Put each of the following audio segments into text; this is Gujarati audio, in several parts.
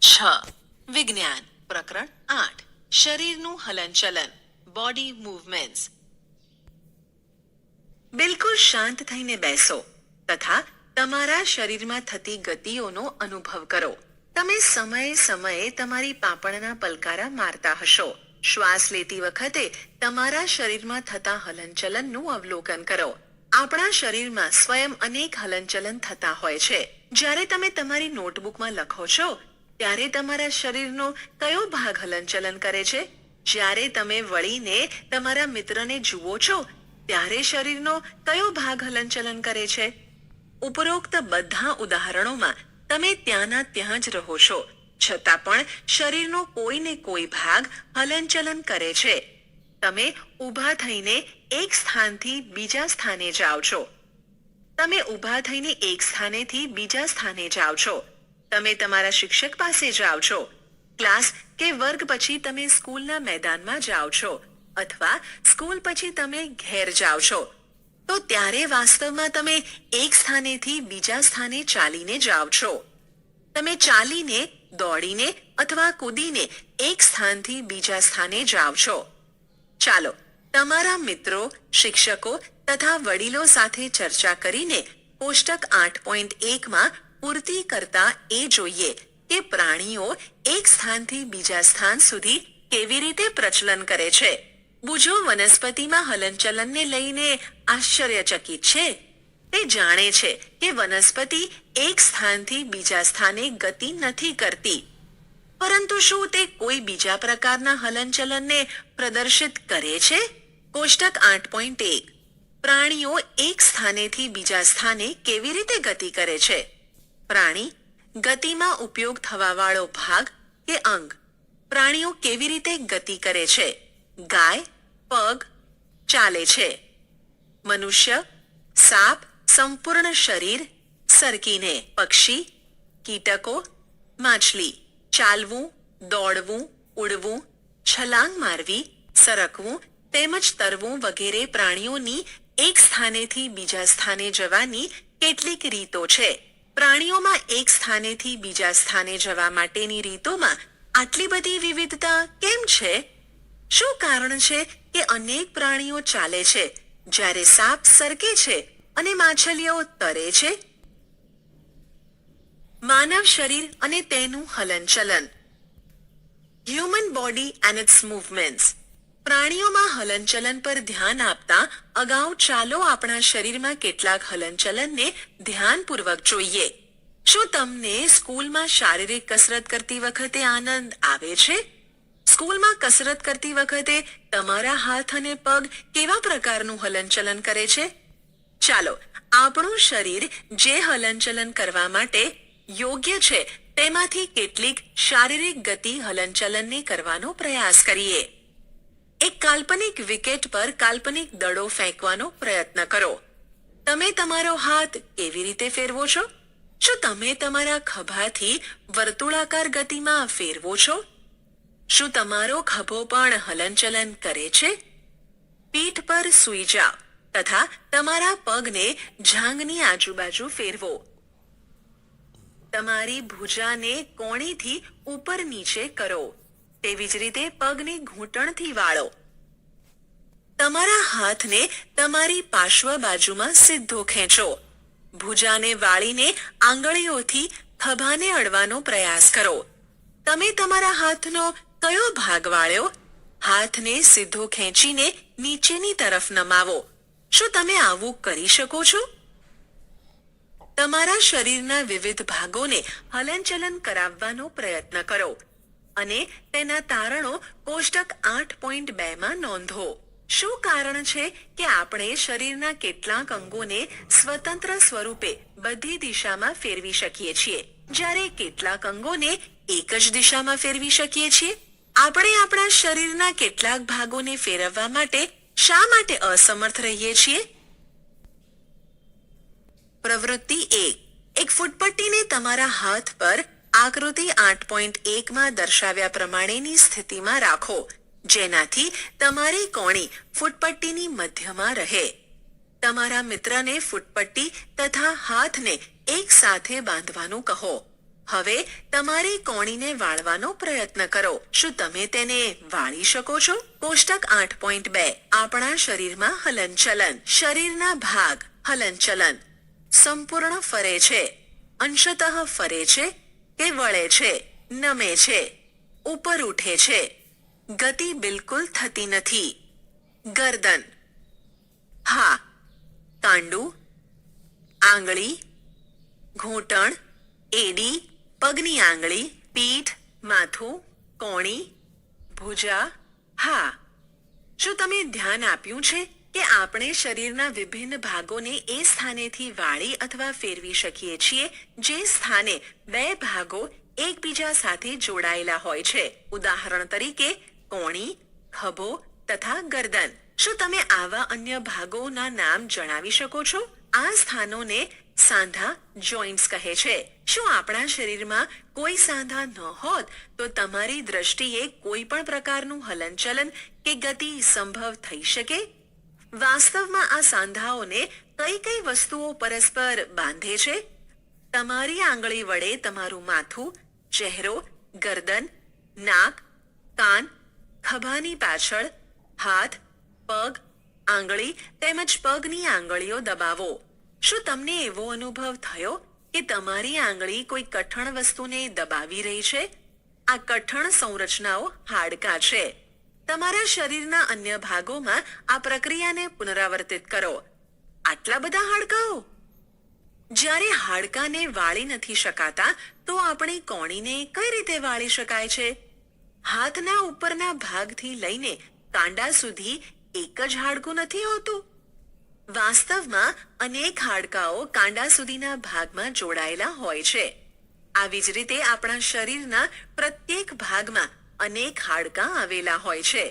6 વિજ્ઞાન પ્રકરણ 8 શરીરનું હલનચલન બોડી મૂવમેન્ટ્સ। બિલકુલ શાંત થઈને બેસો તથા તમારા શરીરમાં થતી ગતિઓનો અનુભવ કરો। તમે સમયે સમયે તમારી પાંપણના પલકારા મારતા હશો। શ્વાસ લેતી વખતે તમારા શરીરમાં થતા હલનચલનનું અવલોકન કરો। આપણા શરીરમાં સ્વયં અનેક હલનચલન થતા હોય છે। જ્યારે તમે તમારી નોટબુકમાં લખો છો ત્યારે તમારા શરીરનો કયો ભાગ હલનચલન કરે છે? જ્યારે તમે વળીને તમારા મિત્રને જુઓ છો ત્યારે શરીરનો કયો ભાગ હલનચલન કરે છે? ઉપરોક્ત બધા ઉદાહરણોમાં તમે ત્યાંના ત્યાં જ રહો છો, છતાં પણ શરીરનો કોઈ ને કોઈ ભાગ હલનચલન કરે છે। તમે ઊભા થઈને એક સ્થાનથી બીજા સ્થાને જાઓ છો। તમે ઊભા થઈને એક સ્થાનેથી બીજા સ્થાને જાઓ છો। તમે તમારા શિક્ષક પાસે જાઓ છો। ક્લાસ કે વર્ગ પછી તમે સ્કૂલના મેદાનમાં જાઓ છો અથવા સ્કૂલ પછી તમે ઘેર જાઓ છો। તો ત્યારે વાસ્તવમાં તમે એક સ્થાનેથી બીજા સ્થાને ચાલીને જાઓ છો। તમે ચાલીને, દોડીને અથવા કૂદીને એક સ્થાનથી બીજા સ્થાને જાઓ છો। ચાલો તમારા મિત્રો, શિક્ષકો તથા વડીલો સાથે ચર્ચા કરીને કોષ્ટક 8.1માં પૂર્તિ કરતા એ જોઈએ કે પ્રાણીઓ એક સ્થાનથી બીજા સ્થાન સુધી કેવી રીતે પ્રચલન કરે છે। બુજો વનસ્પતિમાં હલનચલનને લઈને આશ્ચર્યચકિત છે। તે જાણે છે કે વનસ્પતિ એક સ્થાનથી બીજા સ્થાને ગતિ નથી કરતી, પરંતુ શું તે કોઈ બીજા પ્રકારના હલનચલનને પ્રદર્શિત કરે છે? કોષ્ટક 8.1 પ્રાણીઓ એક સ્થાનેથી બીજા સ્થાને કેવી રીતે ગતિ કરે છે? પ્રાણી ગતિમાં ઉપયોગ થવાવાળો ભાગ કે અંગ। પ્રાણીઓ કેવી રીતે ગતિ કરે છે? ગાય પગ ચાલે છે। મનુષ્ય સાપ સંપૂર્ણ શરીર સરકીને। પક્ષી, કીટકો, માછલી ચાલવું, દોડવું, ઉડવું, છલાંગ મારવી, સરકવું તેમજ તરવું વગેરે પ્રાણીઓની એક સ્થાનેથી બીજા સ્થાને જવાની કેટલીક રીતો છે। પ્રાણીઓમાં એક સ્થાનેથી બીજા સ્થાને જવા માટેની રીતોમાં આટલી બધી વિવિધતા કેમ છે? શું કારણ છે કે અનેક પ્રાણીઓ ચાલે છે જ્યારે સાપ સરકે છે અને માછલીઓ તરે છે? માનવ શરીર અને તેનું હલનચલન। Human body and it's movements. પ્રાણીઓમાં હલનચલન પર ધ્યાન આપતા અગાઉ ચાલો આપણા શરીરમાં કેટલાક હલનચલનને ધ્યાનપૂર્વક જોઈએ। શું તમને સ્કૂલમાં શારીરિક કસરત કરતી વખતે આનંદ આવે છે? સ્કૂલમાં કસરત કરતી વખતે તમારા હાથ અને પગ કેવા પ્રકારનું હલનચલન કરે છે? ચાલો આપણું શરીર જે હલનચલન કરવા માટે યોગ્ય છે તેમાંથી કેટલીક શારીરિક ગતિ હલનચલનને કરવાનો પ્રયાસ કરીએ। એક કાલ્પનિક વિકેટ પર કાલ્પનિક દડો ફેંકવાનો પ્રયત્ન કરો। તમે તમારો હાથ કેવી રીતે ફેરવો છો? શું તમે તમારા ખભાથી વર્તુળાકાર ગતિમાં ફેરવો છો? શું તમારો ખભો પણ હલનચલન કરે છે? પીઠ પર સૂઈ જાઓ તથા તમારા પગને જાંઘની આજુબાજુ ફેરવો। તમારી ભુજાને કોણીથી ઉપર નીચે કરો। તેવી જ રીતે પગને ઘૂંટણથી વાળો। તમારા હાથને તમારી પાર્શ્વ બાજુમાં સીધો ખેંચો। ભુજાને વાળીને આંગળીઓથી ખભાને અડવાનો પ્રયાસ કરો। તમે તમારા હાથનો કયો ભાગ વાળ્યો? હાથને સીધો ખેંચીને નીચેની તરફ નમાવો। શું તમે આવું કરી શકો છો? તમારા શરીરના વિવિધ ભાગોને હલનચલન કરાવવાનો પ્રયત્ન કરો અને તેના તારણો કોષ્ટક 8.2માં નોંધો। શું કારણ છે કે આપણે શરીરના કેટલાક અંગોને સ્વતંત્ર સ્વરૂપે બધી દિશામાં ફેરવી શકીએ છીએ જ્યારે કેટલાક અંગોને એક જ દિશામાં ફેરવી શકીએ છીએ? આપણે આપણા શરીરના કેટલાક ભાગોને ફેરવવા માટે શા માટે અસમર્થ રહીએ છીએ? પ્રવૃત્તિ 1 એક ફૂટપટ્ટીને તમારા હાથ પર આકૃતિ 8.1માં દર્શાવ્યા પ્રમાણેની સ્થિતિમાં રાખો, જેનાથી તમારી કોણી ફૂટપટ્ટીની મધ્યમાં રહે। તમારા મિત્રને ફૂટપટ્ટી તથા હાથને એક સાથે બાંધવાનું કહો। હવે તમારી કોણીને વાળવાનો પ્રયત્ન કરો. શું તમે તેને વાળી શકો છો? કોષ્ટક 8.2 આપણા શરીરમાં હલનચલન. શરીરના ભાગ હલનચલન. સંપૂર્ણ ફરે છે, અંશતઃ ફરે છે કે વળે છે, નમે છે, ઉપર ઉઠે છે, ગતિ બિલકુલ થતી નથી. ગરદન. હા, કાંડું, આંગળી, ઘૂંટણ, એડી, પગની આંગળી, પીઠ, માથું, કોણી, ભુજા. હા. શું તમે ધ્યાન આપ્યું છે કે આપણે શરીરના વિભિન્ન ભાગોને એ સ્થાનેથી વાળી અથવા ફેરવી શકીએ છીએ જે સ્થાને બે ભાગો એકબીજા સાથે જોડાયેલા હોય છે? ઉદાહરણ તરીકે કોણી, ખભો તથા ગરદન. શું તમે આવા અન્ય ભાગોના નામ જણાવી શકો છો? આ સ્થાનોને સાંધા જોઇન્ટ્સ કહે છે. શું આપણા શરીરમાં કોઈ સાંધા ન હોત તો તમારી દ્રષ્ટિએ કોઈ પણ પ્રકારનું હલનચલન કે ગતિ સંભવ થઈ શકે? વાસ્તવમાં આ સાંધાઓને કઈ કઈ વસ્તુઓ પરસ્પર બાંધે છે? તમારી આંગળી વડે તમારું માથું, ચહેરો, ગરદન, નાક, કાન, ખભાની પાછળ, હાથ, પગ, આંગળી તેમજ પગની આંગળીઓ દબાવો. શું તમને એવો અનુભવ થયો કે તમારી આંગળી કોઈ કઠણ વસ્તુને દબાવી રહી છે? આ કઠણ સંરચનાઓ હાડકાં છે. તમારા શરીરના અન્ય ભાગોમાં આ પ્રક્રિયાને પુનરાવર્તિત કરો. આટલા બધા હાડકાઓ? જ્યારે હાડકાને વાળી નથી શકાતા તો આપણી કોણીને કઈ રીતે વાળી શકાય છે? હાથના ઉપરના ભાગથી લઈને કાંડા સુધી એક જ હાડકું નથી હોતું. વાસ્તવમાં અનેક હાડકાઓ કાંડા સુધીના ભાગમાં જોડાયેલા હોય છે. આવી જ રીતે આપણા શરીરના પ્રત્યેક ભાગમાં અનેક હાડકાં આવેલા હોય છે.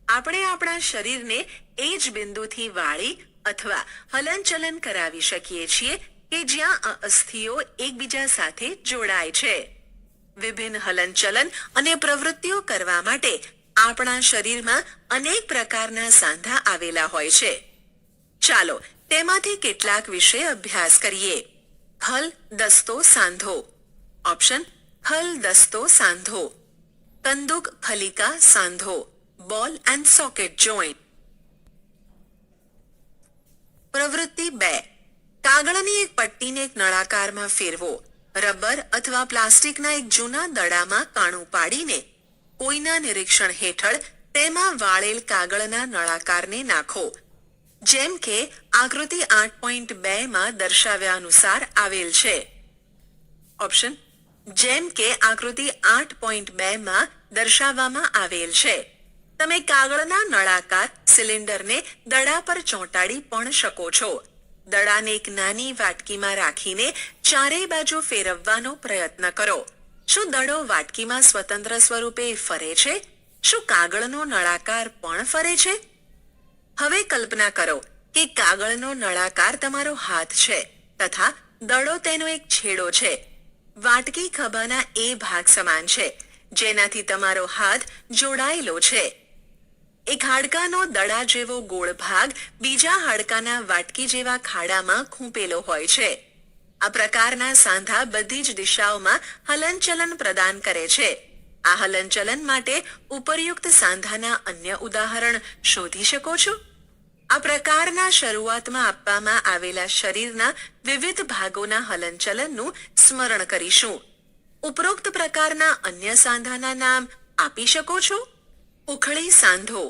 આપણે આપણા શરીરને એ જ બિંદુથી વાળી અથવા હલનચલન કરાવી શકીએ છીએ કે જ્યાં આ અસ્થિઓ એકબીજા સાથે જોડાય છે. વિભિન્ન હલનચલન અને પ્રવૃત્તિઓ કરવા માટે આપણા શરીરમાં અનેક પ્રકારના સાંધા આવેલા હોય છે. ચાલો તેમાંથી કેટલાક વિશે અભ્યાસ કરીએ. હલ દસ્તો સાંધો. ઓપ્શન: હલ દસ્તો સાંધો, કંદુક ખલિકા સાંધો, બોલ એન્ડ સોકેટ જોઈન્ટ. પ્રવૃત્તિ 2. કાગળની એક પટ્ટીને એક નળાકારમાં ફેરવો. રબર અથવા પ્લાસ્ટિકના એક જૂના દડામાં કાણું પાડીને કોઈના નિરીક્ષણ હેઠળ તેમાં વાળેલ કાગળના નળાકારને નાખો. જેમ કે આકૃતિ 8.2 માં દર્શાવ્યા અનુસાર આવેલ છે. ઓપ્શન: જેમ કે આકૃતિ 8.2 માં દર્શાવવામાં આવેલ છે. તમે કાગળના નળાકાર સિલિન્ડરને દડા પર ચોંટાડી પણ શકો છો. દડાને એક નાની વાટકીમાં રાખીને ચારેય બાજુ ફેરવવાનો પ્રયત્ન કરો. શું દડો વાટકીમાં સ્વતંત્ર સ્વરૂપે ફરે છે? શું કાગળનો નળાકાર પણ ફરે છે? હવે કલ્પના કરો કે કાગળનો નળાકાર તમારો હાથ છે તથા દડો તેનો એક છેડો છે. વાટકી ખભાના એ ભાગ સમાન છે જેનાથી તમારો હાથ જોડાયેલો છે. એક હાડકાનો દડા જેવો ગોળ ભાગ બીજા હાડકાના વાટકી જેવા ખાડામાં ખૂંપેલો હોય છે. આ પ્રકારના સાંધા બધી જ દિશાઓમાં હલનચલન પ્રદાન કરે છે. આ હલનચલન માટે ઉપરયુક્ત સાંધાના અન્ય ઉદાહરણ શોધી શકો છો? આ પ્રકારના શરૂઆતમાં આપવામાં આવેલા શરીરના વિવિધ ભાગોના હલનચલનનું સ્મરણ કરીશું. ઉપરોક્ત પ્રકારના અન્ય સાંધાના નામ આપી શકો છો? ઉખળી સાંધો,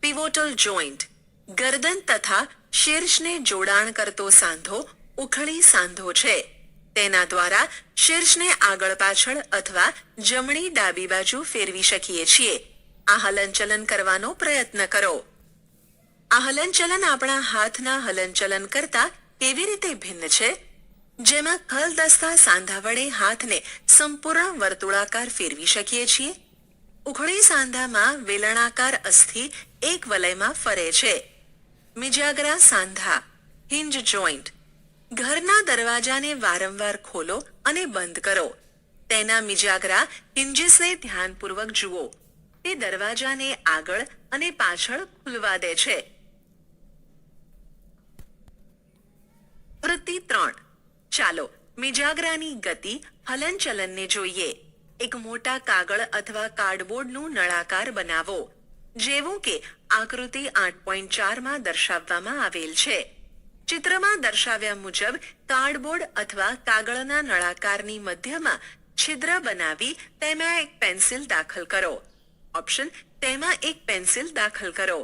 પિવોટલ જોઈન્ટ. ગરદન તથા શીર્ષને જોડાણ કરતો સાંધો ઉખળી સાંધો છે. તેના દ્વારા શીર્ષને આગળ પાછળ અથવા જમણી ડાબી બાજુ ફેરવી શકીએ છીએ. આ હલનચલન કરવાનો પ્રયત્ન કરો. આ હલનચલન આપણા હાથના હલનચલન કરતા કેવી રીતે ભિન્ન છે? જેમાં ખલદસ્તા સાંધા વડે હાથને સંપૂર્ણ વર્તુળાકાર ફેરવી શકીએ છીએ. ઉખળી સાંધામાં વેલણાકાર અસ્થિ એક વલયમાં ફરે છે. મિજાગરા સાંધા, હિન્જ જોઈન્ટ. ઘરના દરવાજાને વારંવાર ખોલો અને બંધ કરો. તેના મિજાગરા હિન્જીસને ધ્યાનપૂર્વક જુઓ. તે દરવાજાને આગળ અને પાછળ ખુલવા દે છે. વૃત્તિ 3. ચાલો મિજાગરાની ગતિ હલનચલનને જોઈએ. એક મોટા કાગળ અથવા કાર્ડબોર્ડનું નળાકાર બનાવો, જેવું કે આકૃતિ 8.4માં દર્શાવવામાં આવેલ છે. ચિત્રમાં દર્શાવ્યા મુજબ કાર્ડબોર્ડ અથવા કાગળના નળાકારની મધ્યમાં છિદ્ર બનાવી તેમાં એક પેન્સિલ દાખલ કરો. ઓપ્શન: તેમાં એક પેન્સિલ દાખલ કરો.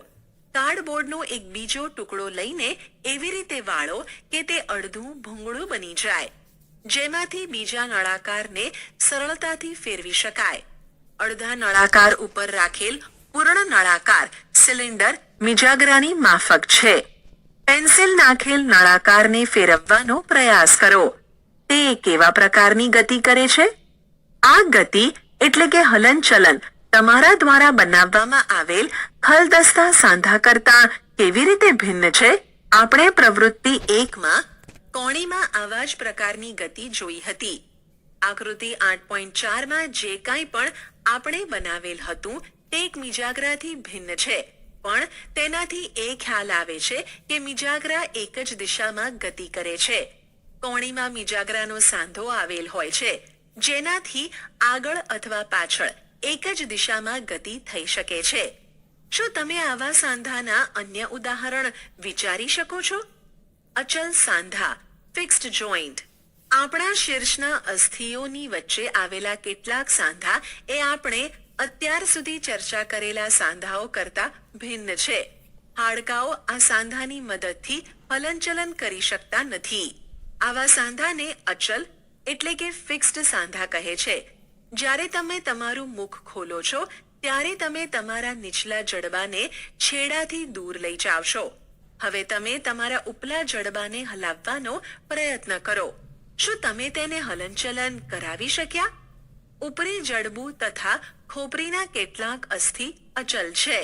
કાર્ડબોર્ડનો એક બીજો ટુકડો લઈને એવી રીતે વાળો કે તે અડધું ભૂંગળું બની જાય, જેમાંથી બીજા નળાકારને સરળતાથી ફેરવી શકાય. અડધા નળાકાર ઉપર રાખેલ પૂર્ણ નળાકાર સિલિન્ડર મિજાગરાની માફક છે. પેન્સિલ નાખેલ નળાકારને ફેરવવાનો પ્રયાસ કરો. તે કેવા પ્રકારની ગતિ કરે છે? આ ગતિ એટલે કે હલનચલન તમારા દ્વારા બનાવવામાં આવેલ ખલદસ્તા સાંધા કરતા કેવી રીતે ભિન્ન છે? આપણે પ્રવૃત્તિ 1માં કોણીમાં આવા જ પ્રકારની ગતિ જોઈ હતી. આકૃતિ 8.4માં જે કાંઈ પણ આપણે બનાવેલ હતું તે એક મિજાગરાથી ભિન્ન છે, પણ તેનાથી એ ખ્યાલ આવે છે કે મિજાગરા એક જ દિશામાં ગતિ કરે છે. કોણીમાં મિજાગરાનો સાંધો આવેલ હોય છે, જેનાથી આગળ અથવા પાછળ એક જ દિશામાં ગતિ થઈ શકે છે. શું તમે આવા સાંધાના અન્ય ઉદાહરણ વિચારી શકો છો? અચલ સાંધા, ફિક્સ્ડ જોઈન્ટ. આપણા શીર્ષના અસ્થિઓની વચ્ચે આવેલા કેટલાક સાંધા એ આપણે અત્યાર સુધી ચર્ચા કરેલા સાંધાઓ કરતા ભિન્ન છે. હાડકાઓ આ સાંધાની મદદથી હલનચલન કરી શકતા નથી. આવા સાંધાને અચલ એટલે કે ફિક્સ્ડ સાંધા કહે છે. જ્યારે તમે તમારું મુખ ખોલો છો ત્યારે તમે તમારા નીચલા જડબાને છેડાથી દૂર લઈ જાવશો. હવે તમે તમારા ઉપલા જડબાને હલાવવાનો પ્રયત્ન કરો. શું તમે તેને હલનચલન કરાવી શક્યા? ઉપરી જડબું તથા ખોપરીના કેટલાક અસ્થિ અચલ છે.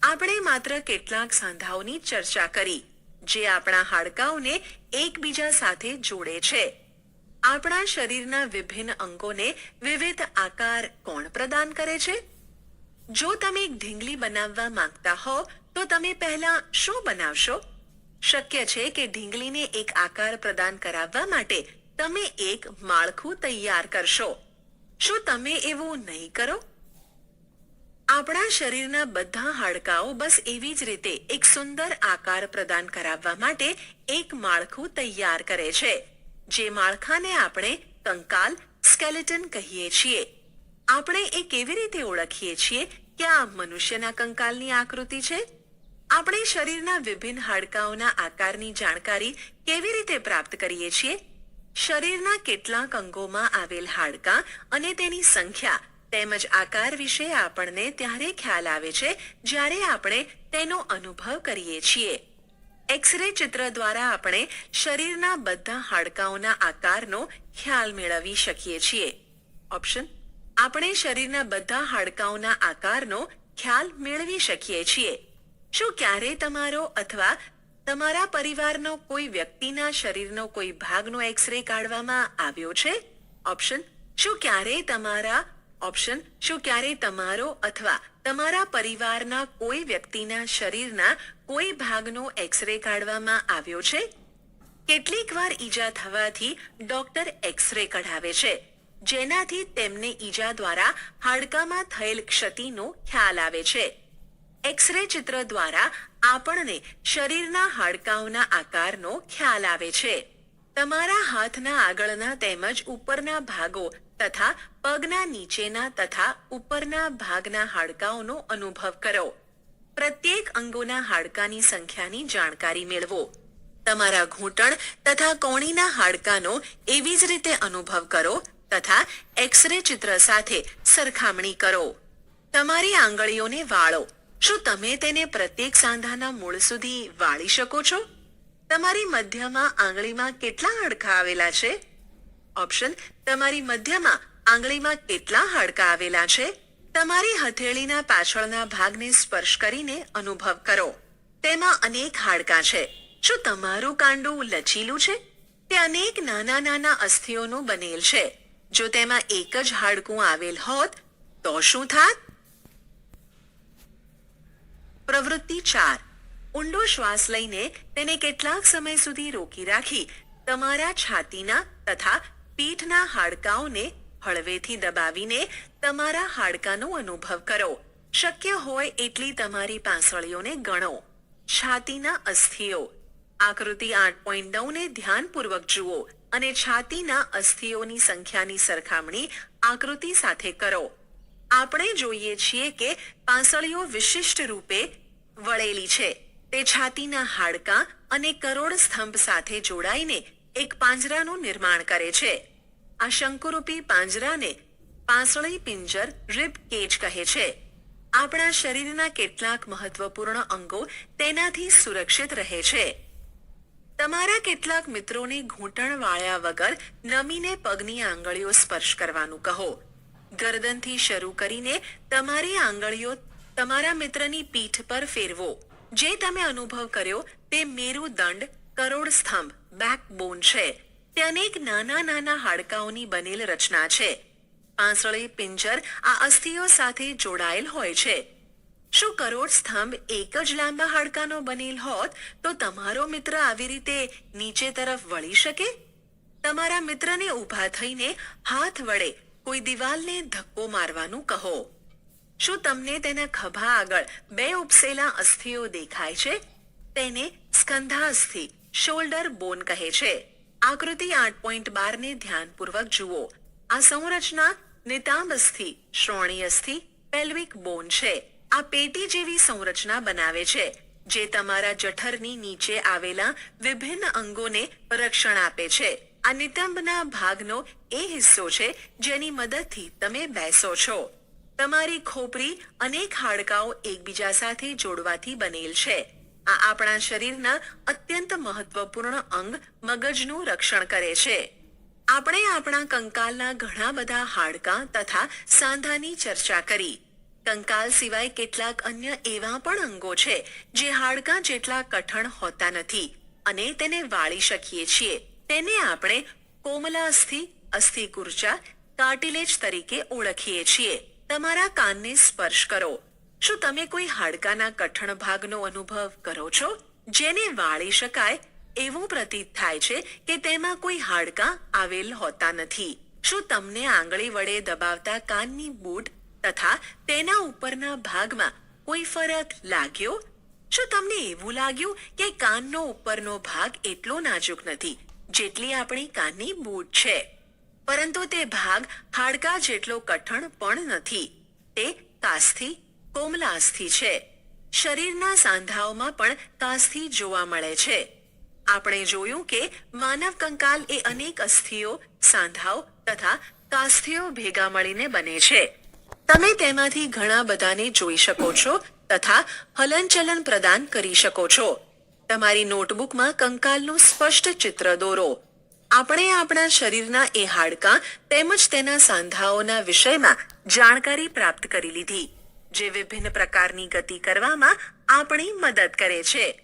આપણે માત્ર કેટલાક સાંધાઓની ચર્ચા કરી જે આપણા હાડકાઓને એકબીજા સાથે જોડે છે. આપણા શરીરના વિભિન્ન અંગોને વિવિધ આકાર કોણ પ્રદાન કરે છે? જો તમે એક ઢીંગલી બનાવવા માંગતા હો તો તમે પહેલા શું બનાવશો? શક્ય છે કે ઢીંગલીને એક આકાર પ્રદાન કરાવવા માટે તમે એક માળખું તૈયાર કરશો. શું તમે એવું નહીં કરો? આપણા શરીરના બધા હાડકાઓ બસ એવી જ રીતે એક સુંદર આકાર પ્રદાન કરાવવા માટે એક માળખું તૈયાર કરે છે, જે માળખાને આપણે કંકાલ સ્કેલેટન કહીએ છીએ. આપણે એ કેવી રીતે ઓળખીએ છીએ કે આ મનુષ્યના કંકાલની આકૃતિ છે? આપણે શરીરના વિભિન્ન હાડકાઓના આકારની જાણકારી કેવી રીતે પ્રાપ્ત કરીએ છીએ? શરીરના કેટલાક અંગોમાં આવેલ હાડકાં અને તેની સંખ્યા તેમજ આકાર વિશે આપણને ત્યારે ખ્યાલ આવે છે જ્યારે આપણે તેનો અનુભવ કરીએ છીએ. એક્સ-રે ચિત્ર દ્વારા આપણે શરીરના બધા હાડકાઓના આકારનો ખ્યાલ મેળવી શકીએ છીએ. ઓપ્શન: આપણે શરીરના બધા હાડકાઓના આકારનો ખ્યાલ મેળવી શકીએ છીએ. શું ક્યારેય તમારો અથવા તમારા પરિવારનો કોઈ વ્યક્તિના શરીરનો કોઈ ભાગનો એક્સ-રે કાઢવામાં આવ્યો છે? ઓપ્શન: શું ક્યારેય તમારો અથવા તમારા પરિવારના કોઈ વ્યક્તિના શરીરના કોઈ ભાગનો એક્સ-રે કાઢવામાં આવ્યો છે? કેટલીક વાર ઈજા થવાથી ડોક્ટર એક્સ-રે કઢાવે છે, જેનાથી તેમને ઈજા દ્વારા હાડકામાં થયેલ ક્ષતિનો ખ્યાલ આવે છે. એક્સ-રે ચિત્ર દ્વારા આપણને શરીરના હાડકાઓના આકારનો ખ્યાલ આવે છે. તમારા હાથના આગળના તેમજ ઉપરના ભાગો તથા પગના નીચેના તથા ઉપરના ભાગના હાડકાઓનો અનુભવ કરો. પ્રત્યેક અંગોના હાડકાની સંખ્યાની જાણકારી મેળવો. તમારા ઘૂંટણ તથા કોણીના હાડકાનો એવી જ રીતે અનુભવ કરો તથા એક્સ-રે ચિત્ર સાથે સરખામણી કરો. તમારી આંગળીઓને વાળો. શું તમે તેને પ્રત્યેક સાંધાના મૂળ સુધી વાળી શકો છો? તમારી મધ્યમાં આંગળીમાં કેટલા હાડકાં આવેલા છે? ઓપ્શન: તમારી મધ્યમાં આંગળીમાં કેટલા હાડકાં આવેલા છે? તમારી હથેળીના પાછળના ભાગને સ્પર્શ કરીને અનુભવ કરો. તેમાં અનેક હાડકાં છે. શું તમારું કાંડું લચીલું છે? તે અનેક નાના નાના અસ્થિઓનું બનેલ છે. જો તેમાં એક જ હાડકું આવેલ હોત તો શું થાત? પ્રવૃત્તિ 4. ઊંડો શ્વાસ લઈને તેને કેટલાક સમય સુધી રોકી રાખી તમારા છાતીના તથા પીઠના હાડકાઓને હળવેથી દબાવીને તમારા હાડકાનો અનુભવ કરો. શક્ય હોય એટલી તમારી પાંસળીઓને ગણો. છાતીના અસ્થિઓ. આકૃતિ 8.9 ને ધ્યાનપૂર્વક જુઓ અને છાતીના અસ્થિઓની સંખ્યાની સરખામણી આકૃતિ સાથે કરો. આપણે જોઈએ છીએ કે પાંસળીઓ વિશિષ્ટ રૂપે વળેલી છે. તે છાતીના હાડકાં અને કરોડ સ્તંભ સાથે જોડાઈને એક પાંજરાનું નિર્માણ કરે છે. આ શંકુરૂપી પાંજરાને પાંસળી પિંજર રિબ કેજ કહે છે. આપણા શરીરના કેટલાક મહત્વપૂર્ણ અંગો તેનાથી સુરક્ષિત રહે છે. તમારા કેટલાક મિત્રોને ઘૂંટણ વાળ્યા વગર નમીને પગની આંગળીઓ સ્પર્શ કરવાનું કહો. ગરદનથી શરૂ કરીને તમારી આંગળીઓ તમારા મિત્રની પીઠ પર ફેરવો. જે તમે અનુભવ કર્યો તે મેરુદંડ કરોડ સ્તંભ બેકબોન છે. તે અનેક નાના નાના હાડકાઓની બનેલ રચના છે. પાંસળી પિંજર આ અસ્થિઓ સાથે જોડાયેલ હોય છે. શું કરોડ સ્તંભ એક જ લાંબા હાડકાનો બનેલ હોત તો તમારો મિત્ર આવી રીતે નીચે તરફ વળી શકે? તમારા મિત્રને ઊભા થઈને હાથ વડે કોઈ દિવાલને ધક્કો મારવાનું કહો. શું તમને તેના ખભા આગળ બે ઉપસેલા અસ્થિઓ દેખાય છે? તેને સ્કંધાસ્થિ શોલ્ડર બોન કહે છે. આકૃતિ 8.12 ને ધ્યાનપૂર્વક જુઓ. આ સંરચના નિતાંબ અસ્થિ શ્રોણી અસ્થિ પેલ્વિક બોન છે. આ પેટી જેવી સંરચના બનાવે છે જે તમારા જઠરની નીચે આવેલા વિભિન્ન અંગોને રક્ષણ આપે છે. આ નિતંબના ભાગનો એ હિસ્સો છે જેની મદદથી તમે બેસો છો. તમારી ખોપરી અનેક હાડકાઓ એકબીજા સાથે જોડવાથી બનેલ છે. આ આપણા શરીરના અત્યંત મહત્વપૂર્ણ અંગ મગજનું રક્ષણ કરે છે. આપણે આપણા કંકાલના ઘણા બધા હાડકાં તથા સાંધાની ચર્ચા કરી. કંકાલ સિવાય કેટલાક અન્ય એવા પણ અંગો છે જે હાડકાં જેટલા કઠણ હોતા નથી અને તેને વાળી શકીએ છીએ. તેને આપણે કોમલાસ્થિ અસ્થિકુર્ચા કાર્ટિલેજ તરીકે ઓળખીએ છીએ. તમારા કાનને સ્પર્શ કરો. શું તમે કોઈ હાડકાના કઠણ ભાગનો અનુભવ કરો છો જેને વાળી શકાય? એવું પ્રતીત થાય છે કે તેમાં કોઈ હાડકાં આવેલ હોતા નથી. શું તમને આંગળી વડે દબાવતા કાનની બૂટ તથા તેના ઉપરના ભાગમાં કોઈ ફરક લાગ્યો? શું તમને એવું લાગ્યું કે કાનનો ઉપરનો ભાગ એટલો નાજુક નથી જેટલી આપણી કાનની બૂટ છે? પરંતુ તે ભાગ હાડકાં જેટલો કઠણ પણ નથી. તે કાસ્થિ કોમલાસ્થિ છે. શરીરના સાંધાઓમાં પણ કાસ્થિ જોવા મળે છે. આપણે જોયું કે માનવ કંકાલ એ અનેક અસ્થિઓ સાંધાઓ તથા કાસ્થિઓ ભેગા મળીને બને છે. તમે તેમાંથી ઘણા બધાને જોઈ શકો છો તથા હલનચલન પ્રદાન કરી શકો છો. તમારી નોટબુકમાં કંકાલનું સ્પષ્ટ ચિત્ર દોરો. આપણે આપણા શરીરના એ હાડકાં તેમજ તેના સાંધાઓના વિષયમાં જાણકારી પ્રાપ્ત કરી લીધી જે વિભિન્ન પ્રકારની ગતિ કરવામાં આપણી મદદ કરે છે.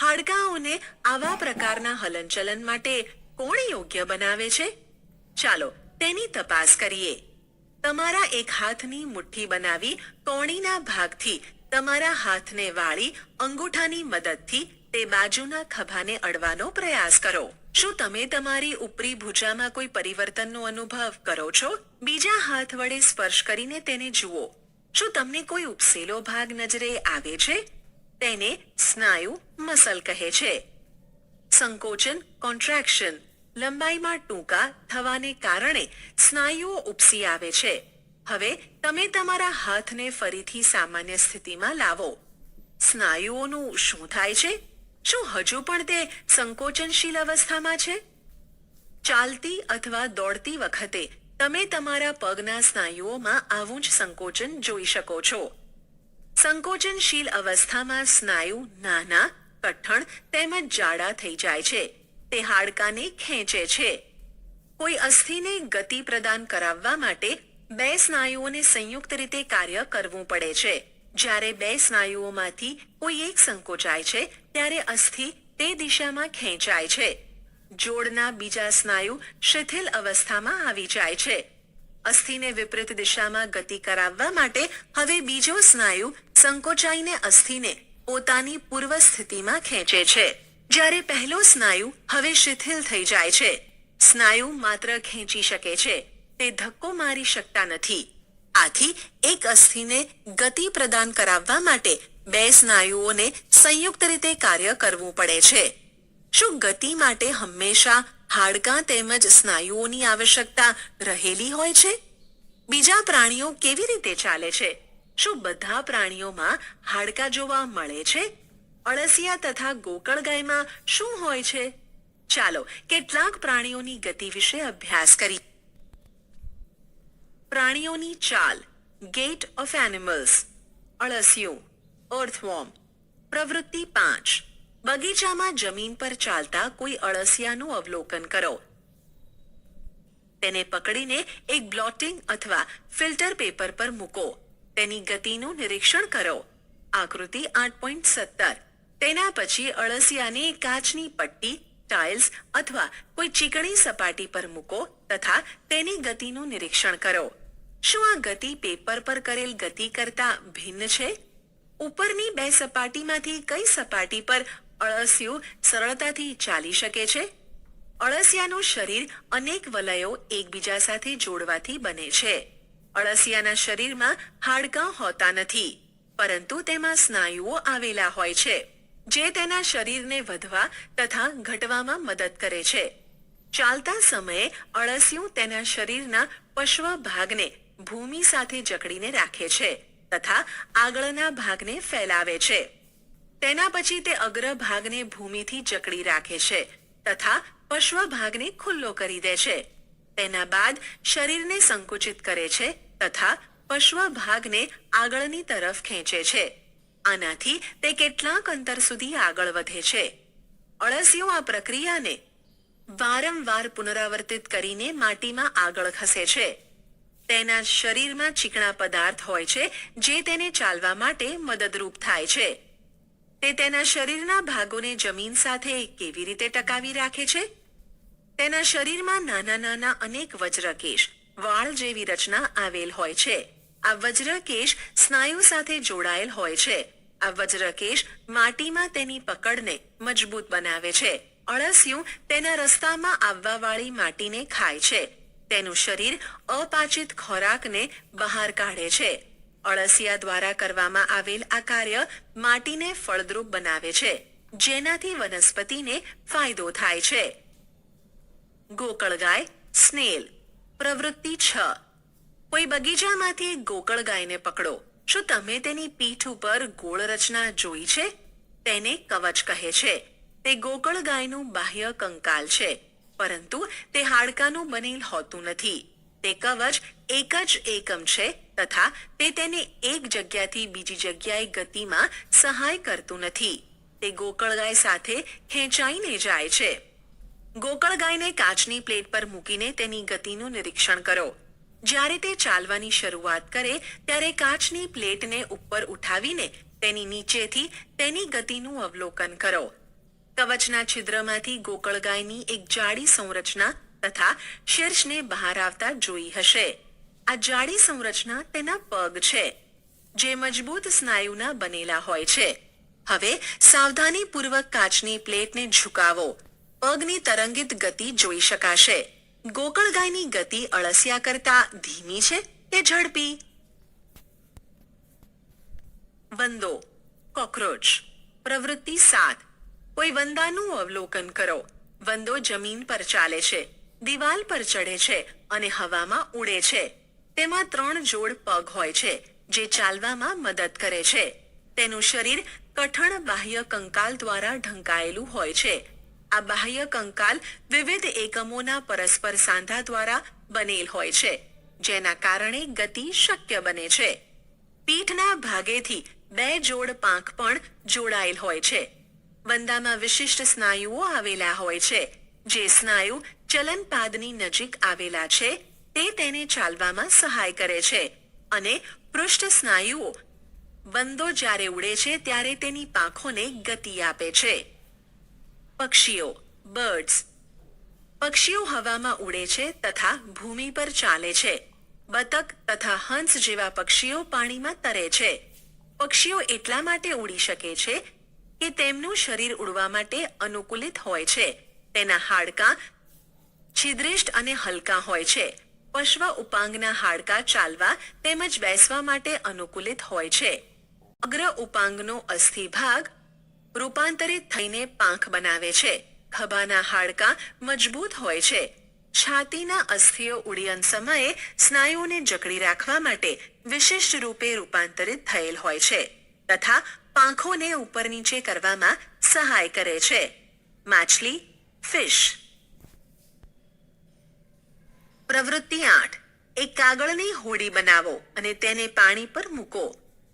હાડકાંઓને આવા પ્રકારના હલનચલન માટે કોણ યોગ્ય બનાવે છે? ચાલો તેની તપાસ કરીએ. તમારા એક હાથની મુઠ્ઠી બનાવી કોણીના ભાગથી તમારા હાથને વાળી અંગૂઠાની મદદથી તે બાજુના ખભાને અડવાનો પ્રયાસ કરો. શું તમે તમારી ઉપરી ભુજામાં કોઈ પરિવર્તનનો અનુભવ કરો છો? બીજા હાથ વડે સ્પર્શ કરીને તેને જુઓ. શું તમને કોઈ ઉપસેલો ભાગ નજરે આવે છે? તેને સ્નાયુ મસલ કહે છે. સંકોચન કોન્ટ્રેક્શન લંબાઈમાં ટૂંકા થવાને કારણે સ્નાયુઓ ઉપસી આવે છે. હવે તમે તમારા હાથને ફરીથી સામાન્ય સ્થિતિમાં લાવો. સ્નાયુઓનું શું થાય છે? શું હજુ પણ તે સંકોચનશીલ અવસ્થામાં છે? ચાલતી અથવા દોડતી વખતે તમે તમારા પગના સ્નાયુઓમાં આવું જ સંકોચન જોઈ શકો છો. સંકોચનશીલ અવસ્થામાં સ્નાયુ નાના કઠણ તેમજ જાડા થઈ જાય છે. તે હાડકાને ખેંચે છે. કોઈ અસ્થિને ગતિ પ્રદાન કરાવવા માટે બે સ્નાયુઓને સંયુક્ત રીતે કાર્ય કરવું પડે છે. જ્યારે બે સ્નાયુઓમાંથી કોઈ એક સંકોચાય છે ત્યારે અસ્થિ તે દિશામાં ખેંચાય છે. જોડના બીજા સ્નાયુ શિથિલ અવસ્થામાં આવી જાય છે. અસ્થિને વિપરીત દિશામાં ગતિ કરાવવા માટે હવે બીજો સ્નાયુ સંકોચાઈને અસ્થિને પોતાની પૂર્વ સ્થિતિમાં ખેંચે છે. જ્યારે પહેલો સ્નાયુ હવે શિથિલ થઈ જાય છે. સ્નાયુ માત્ર ખેંચી શકે છે, તે ધક્કો મારી શકતા નથી. આથી એક અસ્થિને ગતિ પ્રદાન કરાવવા માટે બે સ્નાયુઓને સંયુક્ત રીતે કાર્ય કરવું પડે છે. શું ગતિ માટે હંમેશા હાડકાં તેમજ સ્નાયુઓની આવશ્યકતા રહેલી હોય છે? બીજા પ્રાણીઓ કેવી રીતે ચાલે છે? શું બધા પ્રાણીઓમાં હાડકાં જોવા મળે છે? અળસિયા તથા ગોકળગાયમાં શું હોય છે? ચાલો કેટલાક પ્રાણીઓની ગતિ વિશે અભ્યાસ કરીએ. પ્રાણીઓની ચાલ. Gait of animals. અળસિયું, અર્થવોર્મ. પ્રવૃત્તિ 5. બગીચામાં જમીન પર ચાલતા કોઈ અળસિયાનું અવલોકન કરો. તેને પકડીને એક બ્લોટિંગ અથવા ફિલ્ટર પેપર પર મૂકો. તેની ગતિનું નિરીક્ષણ કરો. આકૃતિ 8.17. તેના પછી અળસિયાને કાચની પટ્ટી, ટાઇલ્સ અથવા કોઈ ચીકણી સપાટી પર મૂકો તથા તેની ગતિનું નિરીક્ષણ કરો. શું આ ગતિ પેપર પર કરેલ ગતિ કરતા ભિન્ન છે? ઉપરની બે સપાટીમાંથી કઈ સપાટી પર અળસિયું સરળતાથી ચાલી શકે છે? અળસિયાનું શરીર અનેક વલયો એકબીજા સાથે જોડવાથી બને છે. અળસિયાના શરીરમાં હાડકાં હોતા નથી, પરંતુ તેમાં સ્નાયુઓ આવેલા હોય છે, જે તેના શરીરને વધવા તથા ઘટવામાં મદદ કરે છે. ચાલતા સમયે અળસિયું તેના શરીરના પશ્વ ભાગને ભૂમિ સાથે જકડીને રાખે છે તથા આગળના ભાગને ફેલાવે છે. તેના પછી તે અગ્ર ભાગને ભૂમિથી જકડી રાખે છે તથા પશ્વ ભાગને ખુલ્લો કરી દે છે. તેના બાદ શરીરને સંકુચિત કરે છે તથા પશ્વ ભાગને આગળની તરફ ખેંચે છે. આનાથી તે કેટલાક અંતર સુધી આગળ વધે છે. અળસિયું આ પ્રક્રિયાને વારંવાર પુનરાવર્તિત કરીને માટીમાં આગળ ખસે છે. તેના શરીરમાં ચીકણા પદાર્થ હોય છે જે તેને ચાલવા માટે મદદરૂપ થાય છે. તે તેના શરીરના ભાગોને જમીન સાથે કેવી રીતે ટકાવી રાખે છે? તેના શરીરમાં નાના નાના અનેક વજ્રકેશ, વાળ જેવી રચના આવેલ હોય છે. આ વજ્રકેશ સ્નાયુ સાથે જોડાયેલ હોય છે. આ વજ્રકેશ માટીમાં તેની પકડને મજબૂત બનાવે છે. અળસિયું તેના રસ્તામાં આવવાવાળી માટીને ખાય છે. તેનું શરીર અપાચિત ખોરાકને બહાર કાઢે છે. અળસિયા દ્વારા કરવામાં આવેલ આ કાર્ય માટીને ફળદ્રુપ બનાવે છે, જેનાથી વનસ્પતિને ફાયદો થાય છે. ગોકળગાય, સ્નેલ. પ્રવૃત્તિ 6. કોઈ બગીચામાંથી ગોકળગાયને પકડો. શું તમે તેની પીઠ ઉપર ગોળ રચના જોઈ છે? તેને કવચ કહે છે. તે ગોકળગાયનું બાહ્ય કંકાલ છે, પરંતુ તે હાડકાનું બનેલ હોતું નથી. તે કવચ એક જ એકમ છે તથા તે તેને એક જગ્યાથી બીજી જગ્યાએ ગતિમાં સહાય કરતું નથી. તે ગોકળગાય સાથે ખેંચાઈને જાય છે. ગોકળગાયને કાચની પ્લેટ પર મૂકીને તેની ગતિનું નિરીક્ષણ કરો. જ્યારે તે ચાલવાની શરૂઆત કરે ત્યારે કાચની પ્લેટને ઉપર ઉઠાવીને તેની નીચેથી તેની ગતિનું અવલોકન કરો. કવચના છિદ્રમાંથી ગોકળગાયની એક જાડી સંરચના તથા શીર્ષને બહાર આવતા જોઈ હશે. આ જાડી સંરચના તેના પગ છે, જે મજબૂત સ્નાયુના બનેલા હોય છે. હવે સાવધાનીપૂર્વક કાચની પ્લેટને ઝુકાવો. પગની તરંગિત ગતિ જોઈ શકાશે. ગોકળગાયની ગતિ અળસિયા કરતા ધીમી છે કે ઝડપી? વંદો, કોક્રોચ. પ્રવૃત્તિ 7. કોઈ વંદાનું અવલોકન કરો. વંદો જમીન પર ચાલે છે, દિવાલ પર ચડે છે અને હવામાં ઉડે છે. તેમાં 3 જોડ પગ હોય છે, જે ચાલવામાં મદદ કરે છે. તેનું શરીર કઠણ બાહ્ય કંકાલ દ્વારા ઢંકાયેલું હોય છે. આ બાહ્ય કંકાલ વિવિધ એકમોના પરસ્પર સાંધા દ્વારા બનેલ હોય છે, જેના કારણે ગતિ શક્ય બને છે. પીઠના ભાગેથી 2 જોડ પાંખ પણ જોડાયેલ હોય છે. વંદામાં વિશિષ્ટ સ્નાયુઓ આવેલા હોય છે. જે સ્નાયુ ચલનપાદની નજીક આવેલા છે તે તેને ચાલવામાં સહાય કરે છે અને પૃષ્ઠ સ્નાયુઓ વંદો જ્યારે ઉડે છે ત્યારે તેની પાંખોને ગતિ આપે છે. પક્ષીઓ, બર્ડ્સ. પક્ષીઓ હવામાં ઉડે છે તથા ભૂમિ પર ચાલે છે. બતક તથા હંસ જેવા પક્ષીઓ પાણીમાં તરે છે. પક્ષીઓ એટલા માટે ઉડી શકે છે કે તેમનું શરીર ઉડવા માટે અનુકૂલિત હોય છે. તેના હાડકાં છિદ્રિષ્ટ અને હલકા હોય છે. પશ્વ ઉપાંગના હાડકાં ચાલવા તેમજ બેસવા માટે અનુકૂલિત હોય છે. અગ્ર ઉપાંગનો અસ્થિ ભાગ રૂપાંતરિત થઈને પાંખ બનાવે છે. ખભાના હાડકાં મજબૂત હોય છે. છાતીના અસ્થિઓ ઉડ્ડયન સમયે સ્નાયુઓને જકડી રાખવા માટે વિશિષ્ટ રૂપે રૂપાંતરિત થયેલ હોય છે તથા પાંખોને ઉપર નીચે કરવામાં સહાય કરે છે. માછલી, ફિશ. પ્રવૃત્તિ 8. એક કાગળની હોડી બનાવો અને તેને પાણી પર મૂકો.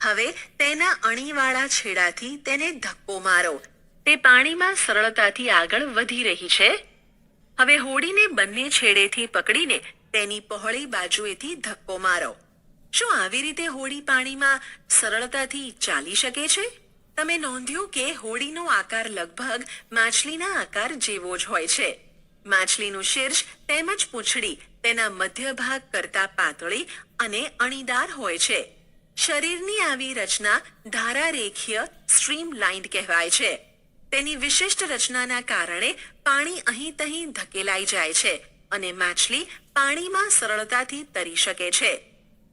હવે તેના અણીવાળા છેડાથી તેને ધક્કો મારો. તે પાણીમાં સરળતાથી આગળ વધી રહી છે. હવે હોડીને બંને છેડેથી પકડીને તેની પહોળી બાજુએથી ધક્કો મારો. શું આવી રીતે હોડી પાણીમાં સરળતાથી ચાલી શકે છે? તમે નોંધ્યું કે હોડીનો આકાર લગભગ માછલીના આકાર જેવો જ હોય છે. માછલીનું શીર્ષ તેમજ પૂંછડી તેના મધ્ય ભાગ કરતા પાતળી અને અણીદાર હોય છે. શરીરની આવી રચના ધારારેખીય સ્ટ્રીમ લાઇન્ડ કહેવાય છે. તેની વિશિષ્ટ રચનાના કારણે પાણી અહીં તહીં ધકેલાઈ જાય છે અને માછલી પાણીમાં સરળતાથી તરી શકે છે.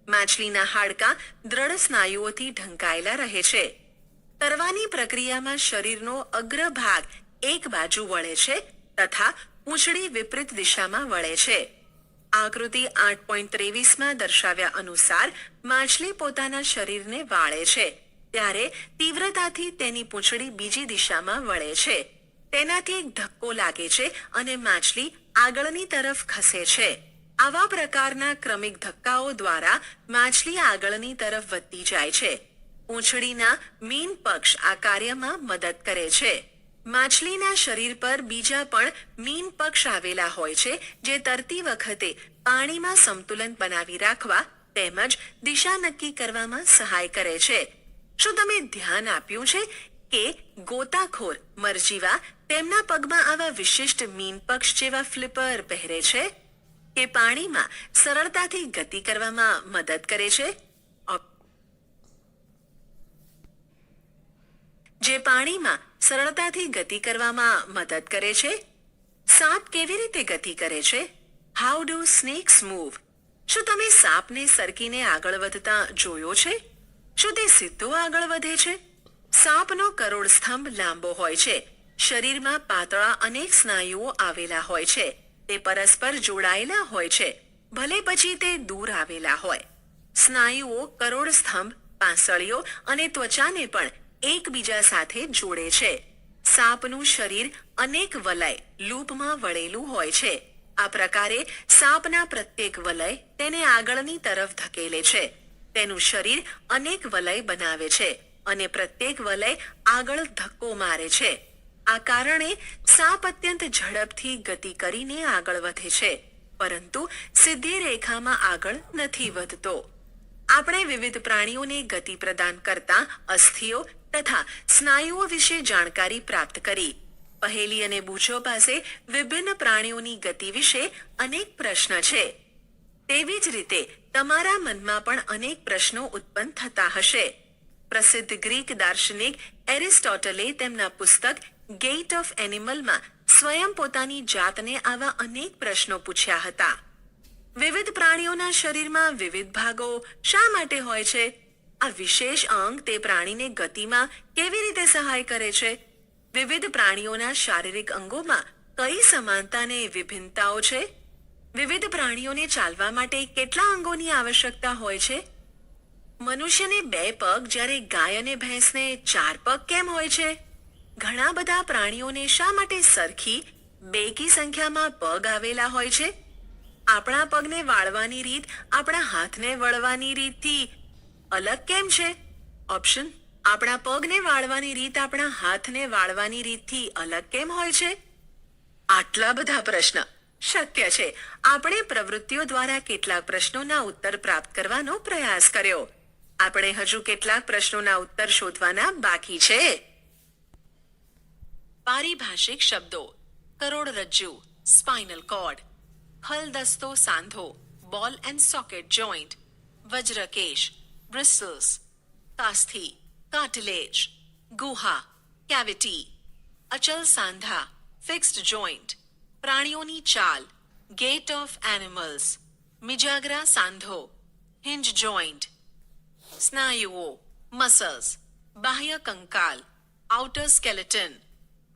માછલીના હાડકાં દ્રઢ સ્નાયુઓથી ઢંકાયેલા રહે છે. તરવાની પ્રક્રિયામાં શરીરનો અગ્ર ભાગ એક બાજુ વળે છે તથા પૂંછડી વિપરીત દિશામાં વળે છે. આકૃતિ 8.23 દર્શાવ્યા અનુસાર માછલી પોતાના શરીરને વાળે છે ત્યારે તીવ્રતાથી તેની પૂંછડી બીજી દિશામાં વળે છે. તેનાથી એક ધક્કો લાગે છે અને માછલી આગળની તરફ ખસે છે. આવા પ્રકારના ક્રમિક ધક્કાઓ દ્વારા માછલી આગળની તરફ વધતી જાય છે. પૂંછડીના મીન પક્ષ આ કાર્યમાં મદદ કરે છે. માછલીના શરીર પર બીજા પણ મીન પક્ષ આવેલા હોય છે જે તરતી વખતે પાણીમાં સંતુલન બનાવી રાખવા તેમજ દિશા નક્કી કરવામાં સહાય કરે છે. શું તમે ધ્યાન આપ્યું છે કે ગોતાખોર મરજીવા તેમના પગમાં આવા વિશિષ્ટ મીન પક્ષ જેવા ફ્લિપર પહેરે છે કે પાણીમાં સરળતાથી ગતિ કરવામાં મદદ કરે છે? જે પાણીમાં સરળતાથી ગતિ કરવામાં મદદ કરે છે? સાપ કેવી રીતે ગતિ કરે છે? How do snacks move? શું તમે સાપને સરકીને આગળ વધતા જોયો છે? શું તે સીધો આગળ વધે છે? સાપનો કરોડ સ્તંભ લાંબો હોય છે. શરીરમાં પાતળા અનેક સ્નાયુઓ આવેલા હોય છે. તે પરસ્પર જોડાયેલા હોય છે ભલે પછી તે દૂર આવેલા હોય. સ્નાયુઓ કરોડ સ્તંભ, પાંસળીઓ અને ત્વચાને પણ એકબીજા સાથે જોડે છે. સાપનું શરીર અનેક વલય લૂપમાં વળેલું હોય છે. આ પ્રકારે સાપના પ્રત્યેક વલય તેને આગળની તરફ ધકેલે છે. તેનું શરીર અનેક વલય બનાવે છે અને પ્રત્યેક વલય આગળ ધક્કો મારે છે. આ કારણે સાપ અત્યંત ઝડપથી ગતિ કરીને આગળ વધે છે પરંતુ સીધી રેખામાં આગળ નથી વધતો. આપણે વિવિધ પ્રાણીઓને ગતિ પ્રદાન કરતા અસ્થિઓ તથા સ્નાયુઓ વિશે જાણકારી પ્રાપ્ત કરી. પહેલી અને બૂચો પાસે વિભિન્ન પ્રાણીઓની ગતિ વિશે અનેક પ્રશ્ન છે. તેવી જ રીતે તમારા મનમાં પણ અનેક પ્રશ્નો ઉત્પન્ન થતા હશે. પ્રસિદ્ધ ગ્રીક દાર્શનિક એરિસ્ટોટલે તેમના પુસ્તક ગેટ ઓફ એનિમલમાં સ્વયં પોતાની જાતને આવા અનેક પ્રશ્નો પૂછ્યા હતા. વિવિધ પ્રાણીઓના શરીરમાં વિવિધ ભાગો શા માટે હોય છે? આ વિશેષ અંગ તે પ્રાણીને ગતિમાં કેવી રીતે સહાય કરે છે? વિવિધ પ્રાણીઓના શારીરિક અંગોમાં કઈ સમાનતા અને વિભિન્નતાઓ છે? વિવિધ પ્રાણીઓને ચાલવા માટે કેટલા અંગોની આવશ્યકતા હોય છે? મનુષ્યને 2 પગ જ્યારે ગાય અને ભેંસને 4 પગ કેમ હોય છે? ઘણા બધા પ્રાણીઓને શા માટે સરખી બેકી સંખ્યામાં પગ આવેલા હોય છે? આપણા પગને વાળવાની રીત આપણા હાથને વળવાની રીતથી અલગ કેમ છે? ઓપ્શન: આપણા પગને વાળવાની રીત આપણા હાથને વાળવાની રીતથી અલગ કેમ હોય છે? આટલા બધા પ્રશ્ન શક્ય છે. આપણે પ્રવૃત્તિઓ દ્વારા કેટલાક પ્રશ્નોના ઉત્તર પ્રાપ્ત કરવાનો પ્રયાસ કર્યો. આપણે હજુ કેટલાક પ્રશ્નોના ઉત્તર શોધવાના બાકી છે. પારિભાષિક શબ્દો: કરોડરજ્જુ, સ્પાઇનલ કોર્ડ; ખલદસ્તો સાંધો, બોલ એન્ડ સોકેટ જોઇન્ટ; વજ્રકેશ, bristles; કાસ્થિ, કાર્ટિલેજ; ગુહા, કેવિટી; અચલ સાંધા, ફિક્સ્ડ જોઇન્ટ; પ્રાણીઓની ચાલ, ગેટ ઓફ એનિમલ્સ, મિજાગ્રા સાંધો, હિન્જ જોઈન્ટ. સ્નાયુઓ, મસલ્સ, બાહ્ય કંકાલ, આઉટર સ્કેલેટન,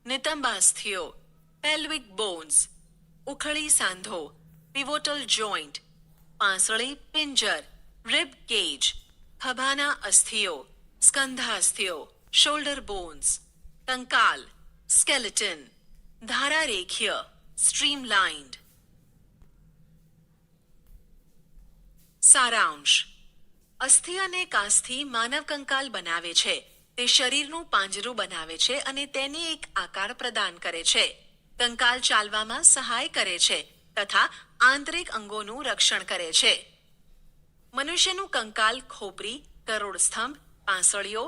નિતંબાસ્થિઓ, પેલ્વિક બોન્સ, ઉખળી સાંધો, પિવોટલ જોઈન્ટ, પાંસળી પિંજર, રિબ કેજ, ખભાના અસ્થિઓ, સ્કંધાસ્થિઓ, શોલ્ડર બોન્સ, કંકાલ, સ્કેલેટન, ધારારેખીય, સ્ટ્રીમલાઇન્ડ. સારાંશ. અસ્થિ અને કાસ્થિ માનવ કંકાલ બનાવે છે. તે શરીરનું પાંજરું બનાવે છે અને તેને એક આકાર પ્રદાન કરે છે. કંકાલ ચાલવામાં સહાય કરે છે તથા આંતરિક અંગોનું રક્ષણ કરે છે. મનુષ્યનું કંકાલ ખોપરી, કરોડસ્તંભ, પાંસળીઓ,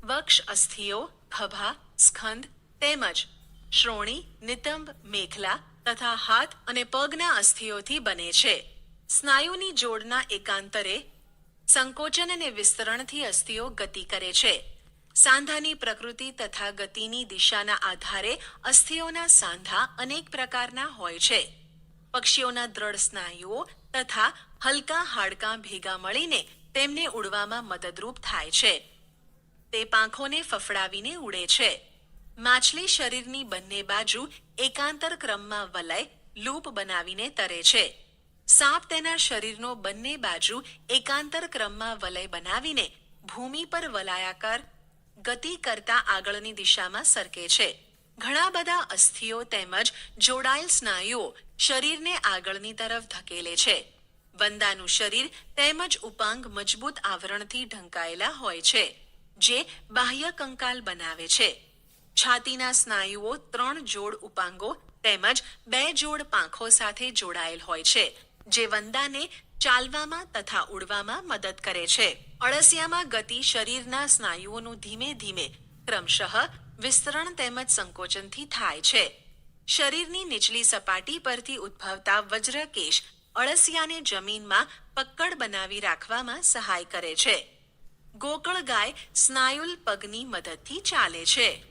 વક્ષ અસ્થિઓ, ખભા, સ્કંધ તેમજ શ્રોણી, નિતંબ, મેખલા તથા હાથ અને પગના અસ્થિઓથી બને છે. સ્નાયુની જોડના એકાંતરે સંકોચન અને વિસ્તરણથી અસ્થિઓ ગતિ કરે છે. સાંધાની પ્રકૃતિ તથા ગતિની દિશાના આધારે અસ્થિઓના સાંધા અનેક પ્રકારના હોય છે. પક્ષીઓના દ્રઢ સ્નાયુઓ તથા હલકા હાડકાં ભેગા મળીને તેમને ઉડવામાં મદદરૂપ થાય છે. તે પાંખોને ફફડાવીને ઉડે છે. માછલી શરીરની બંને બાજુ એકાંતર ક્રમમાં વલય, લૂપ બનાવીને તરે છે. સાપ તેના શરીરનો બંને બાજુ એકાંતર ક્રમમાં વલય બનાવીને ભૂમિ પર વલાયાકાર ગતિ કરતા આગળની દિશામાં સરકે છે. ઘણા બધા અસ્થિઓ તેમજ જોડાયેલ સ્નાયુઓ શરીરને આગળની તરફ ધકેલે છે. વંદાનું શરીર તેમજ ઉપાંગ મજબૂત આવરણથી ઢંકાયેલા હોય છે, જે બાહ્ય કંકાલ બનાવે છે. છાતીના સ્નાયુઓ 3 જોડ ઉપાંગો તેમજ 2 જોડ પાંખો સાથે જોડાયેલ હોય છે, જે વંદાને ચાલવામાં તથા ઉડવામાં મદદ કરે છે. અળસિયામાં ગતિ શરીરના સ્નાયુઓનું ધીમે ધીમે ક્રમશઃ વિસ્તરણ તેમજ સંકોચનથી થાય છે. શરીરની નીચલી સપાટી પરથી ઉદ્ભવતા વજ્રકેશ અળસિયાને જમીનમાં પક્કડ બનાવી રાખવામાં સહાય કરે છે. ગોકળ ગાય સ્નાયુલ પગની મદદથી ચાલે છે.